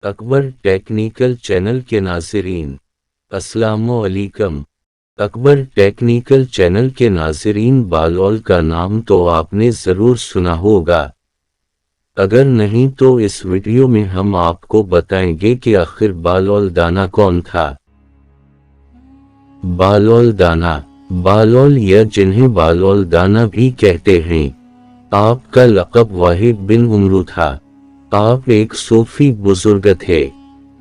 Akbar technical channel के नाज़रीन, अस्सलामु अलैकुम। अकबर टेक्निकल चैनल के नाज़रीन, बालौल का नाम तो आपने ज़रूर सुना होगा। अगर नहीं तो इस वीडियो में हम आपको बताएंगे कि आखिर बालौल दाना कौन था। बालौल दाना, बालौल या जिन्हें बालौल दाना भी कहते हैं, आपका लक़ब वाहिद बिन उमरू था। आप एक सूफी बुजुर्ग थे।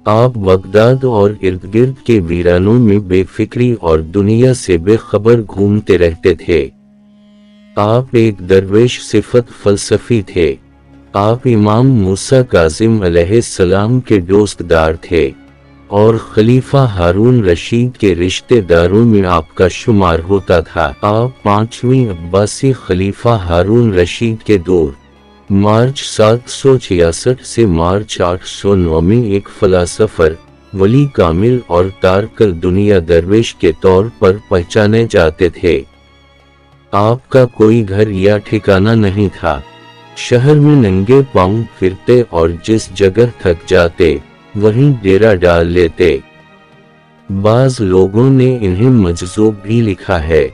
आप बगदाद और इर्द गिर्द के वीरानों में बेफिक्री और दुनिया से बेखबर घूमते रहते थे। आप एक दरवेश सिफत फलसफी थे। आप इमाम मूसा काजिम अलैहिस्सलाम के दोस्तदार थे और खलीफा हारून रशीद के रिश्तेदारों में आपका शुमार होता था। आप 5वीं अब्बासी खलीफा हारून रशीद के दौर मार्च 766 से मार्च 809 में एक फलासफर, वली कामिल और तारकल दुनिया दरवेश के तौर पर पहचाने जाते थे। आपका कोई घर या ठिकाना नहीं था। शहर में नंगे पांव फिरते और जिस जगह थक जाते वहीं डेरा डाल लेते। बाज लोगों ने इन्हें मजजूब भी लिखा है।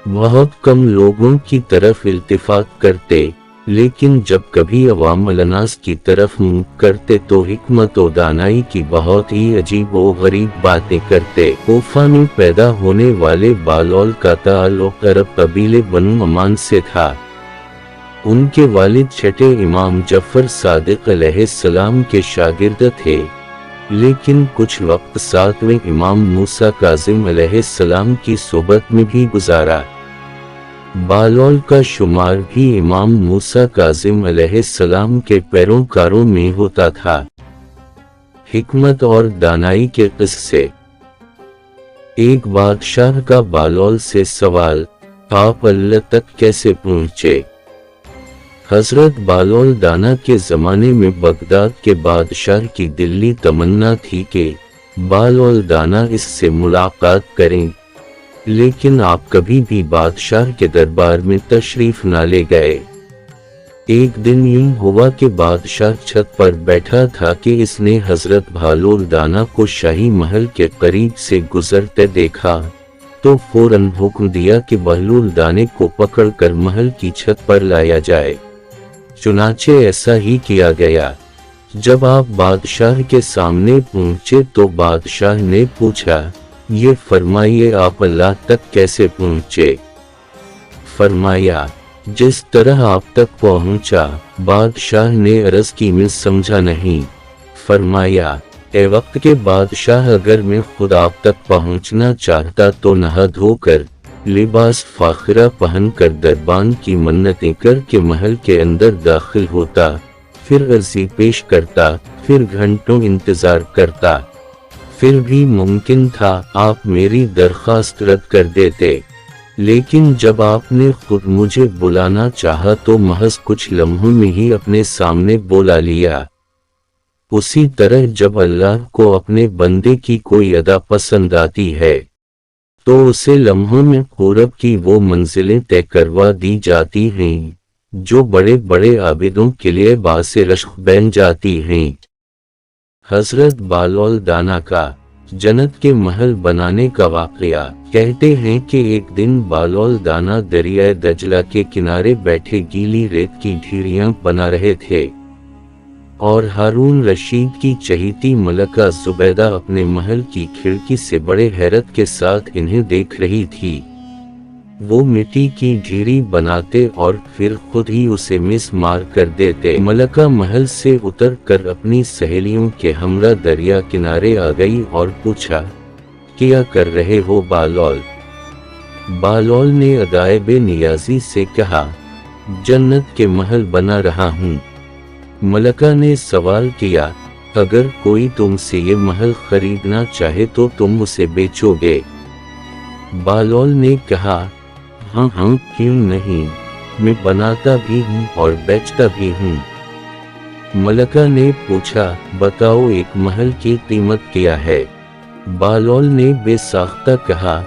बहुत कम लोगों की तरफ इल्तिफात करते, लेकिन जब कभी अवाम अलनास की तरफ मुंह करते तो हिकमत और दानाई की बहुत ही अजीब और गरीब बातें करते। कोफा में पैदा होने वाले बालौल का ताल्लुक अरब कबीले बनु अमान से था। उनके वालिद छठे इमाम जफर सादिक अलैहिस्सलाम के शागिर्द थे, लेकिन कुछ वक्त 7वें इमाम मूसा काजिम अलैहिस्सलाम की सोबत में भी गुजारा। बालौल का शुमार भी इमाम मूसा काजिम अलैहिस्सलाम के पैरोकारों में होता था। हिकमत और दानाई के किस्से। एक बादशाह का बालौल से सवाल, आप अल्लाह तक कैसे पहुंचे? हजरत बालौल दाना के ज़माने में बगदाद के बादशाह की दिल्ली तमन्ना थी कि बालौल दाना इससे मुलाकात करें, लेकिन आप कभी भी बादशाह के दरबार में तशरीफ न ले गए। एक दिन यूं हुआ कि बादशाह छत पर बैठा था कि इसने हजरत बालौल दाना को शाही महल के करीब से गुजरते देखा, तो फौरन हुक्म दिया कि बालौल दाने को पकड़कर महल की छत पर लाया जाए। चुनाचे ऐसा ही किया गया। जब आप बादशाह के सामने पहुंचे तो बादशाह ने पूछा, ये फरमाइए आप अल्लाह तक कैसे पहुंचे? फरमाया, जिस तरह आप तक पहुंचा। बादशाह ने अर्ज की, मैं समझा नहीं। फरमाया, ए वक्त के बादशाह, अगर मैं खुद आप तक पहुंचना चाहता तो नहा धोकर लिबास फाखिरा पहनकर दरबान की मन्नतें करके महल के अंदर दाखिल होता, फिर अर्जी पेश करता, फिर घंटों इंतजार करता। फिर भी मुमकिन था आप मेरी दरखास्त रद्द कर देते, लेकिन जब आपने खुद मुझे बुलाना चाहा तो महज कुछ लम्हों में ही अपने सामने बुला लिया। उसी तरह जब अल्लाह को अपने बंदे की कोई अदा पसंद आती है तो उसे लम्हों में पूरब की वो मंजिलें तय करवा दी जाती हैं जो बड़े बड़े आबिदों के लिए बासे रश्क बन जाती हैं। हजरत बालौल दाना का जन्नत के महल बनाने का वाक़या। कहते हैं कि एक दिन बालौल दाना दरिया दजला के किनारे बैठे गीली रेत की ढेरियां बना रहे थे और हारून रशीद की चहीती मलका जुबैदा अपने महल की खिड़की से बड़े हैरत के साथ इन्हें देख रही थी। वो मिट्टी की ढेरी बनाते और फिर खुद ही उसे मिस मार कर देते। मलका महल से उतर कर अपनी सहेलियों के हमरा दरिया किनारे आ गई और पूछा, क्या कर रहे हो बालौल? बालौल ने अदाए बेनियाजी से कहा, जन्नत के महल बना रहा हूँ। मलका ने सवाल किया, अगर कोई तुमसे ये महल खरीदना चाहे तो तुम उसे बेचोगे? बालौल ने कहा, हाँ हाँ, क्यों नहीं, मैं बनाता भी हूँ और बेचता भी हूँ। मलका ने पूछा, बताओ एक महल की कीमत क्या है? बालौल ने बेसाख्ता कहा,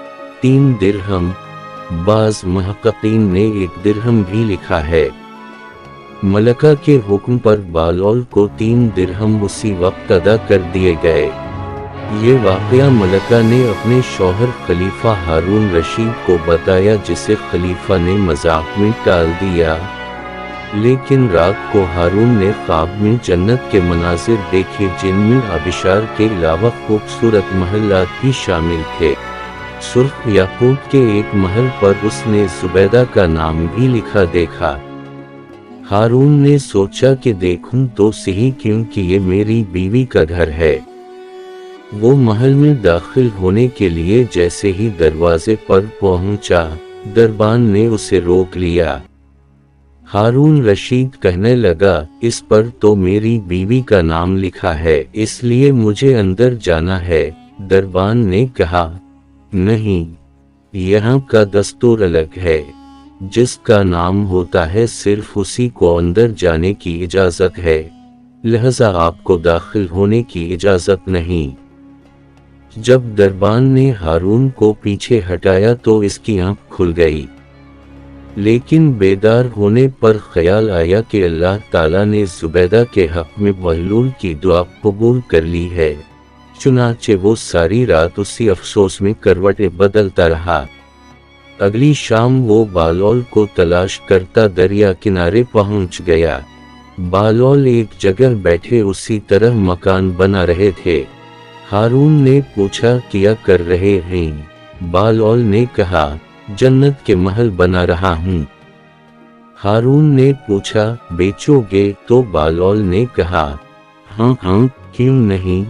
3 दिरहम। बाज महक्कीन ने 1 दिरहम भी लिखा है। मलका के हुक्म पर बालोल को 3 दिरहम उसी वक्त अदा कर दिए गए। ये वाक़या मलका ने अपने शौहर खलीफा हारून रशीद को बताया, जिसे खलीफा ने मजाक में टाल दिया। लेकिन रात को हारून ने ख्वाब में जन्नत के मनाजिर देखे, जिनमें आबिशार के अलावा खूबसूरत महलात भी शामिल थे। सुर्ख याकूत के एक महल पर उसने जुबैदा का नाम भी लिखा देखा। हारून ने सोचा कि देखूं तो सही, क्योंकि ये मेरी बीवी का घर है। वो महल में दाखिल होने के लिए जैसे ही दरवाजे पर पहुंचा, दरबान ने उसे रोक लिया। हारून रशीद कहने लगा, इस पर तो मेरी बीवी का नाम लिखा है, इसलिए मुझे अंदर जाना है। दरबान ने कहा, नहीं, यहाँ का दस्तूर अलग है। जिसका नाम होता है सिर्फ उसी को अंदर जाने की इजाजत है, लिहाजा आपको दाखिल होने की इजाजत नहीं। जब दरबान ने हारून को पीछे हटाया तो इसकी आंख खुल गई, लेकिन बेदार होने पर ख्याल आया कि अल्लाह ताला ने जुबैदा के हक में बहलूल की दुआ कबूल कर ली है। चुनाचे वो सारी रात उसी अफसोस में करवटें बदलता रहा। अगली शाम वो बालोल को तलाश करता दरिया किनारे पहुंच गया। बालोल एक जगह बैठे उसी तरह मकान बना रहे थे। हारून ने पूछा, क्या कर रहे हैं? बालोल ने कहा, जन्नत के महल बना रहा हूँ। हारून ने पूछा, बेचोगे? तो बालोल ने कहा, हाँ हाँ, क्यों नहीं,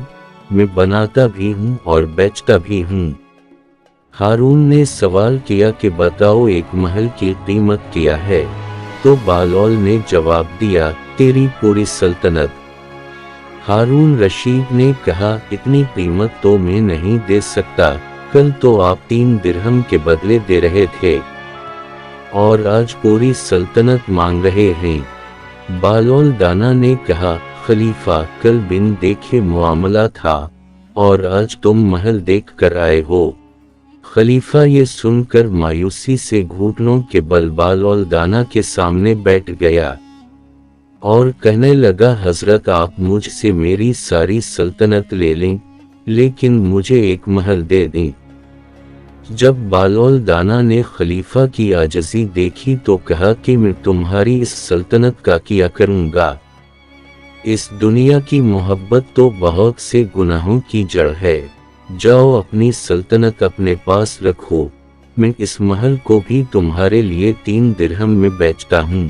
मैं बनाता भी हूँ और बेचता भी हूँ। हारून ने सवाल किया कि बताओ एक महल की कीमत क्या है? तो बालोल ने जवाब दिया, तेरी पूरी सल्तनत। हारून रशीद ने कहा, इतनी कीमत तो मैं नहीं दे सकता, कल तो आप 3 दिरहम के बदले दे रहे थे और आज पूरी सल्तनत मांग रहे हैं। बालोल दाना ने कहा, खलीफा, कल बिन देखे मुआमला था और आज तुम महल देख कर आए हो। खलीफा ये सुनकर मायूसी से घुटनों के बल बालोल दाना के सामने बैठ गया और कहने लगा, हजरत, आप मुझसे मेरी सारी सल्तनत ले लें, लेकिन मुझे एक महल दे दें। जब बालोल दाना ने खलीफा की आजिज़ी देखी तो कहा कि मैं तुम्हारी इस सल्तनत का क्या करूँगा। इस दुनिया की मोहब्बत तो बहुत से गुनाहों की जड़ है। जाओ अपनी सल्तनत अपने पास रखो, मैं इस महल को भी तुम्हारे लिए 3 दिरहम में बेचता हूँ।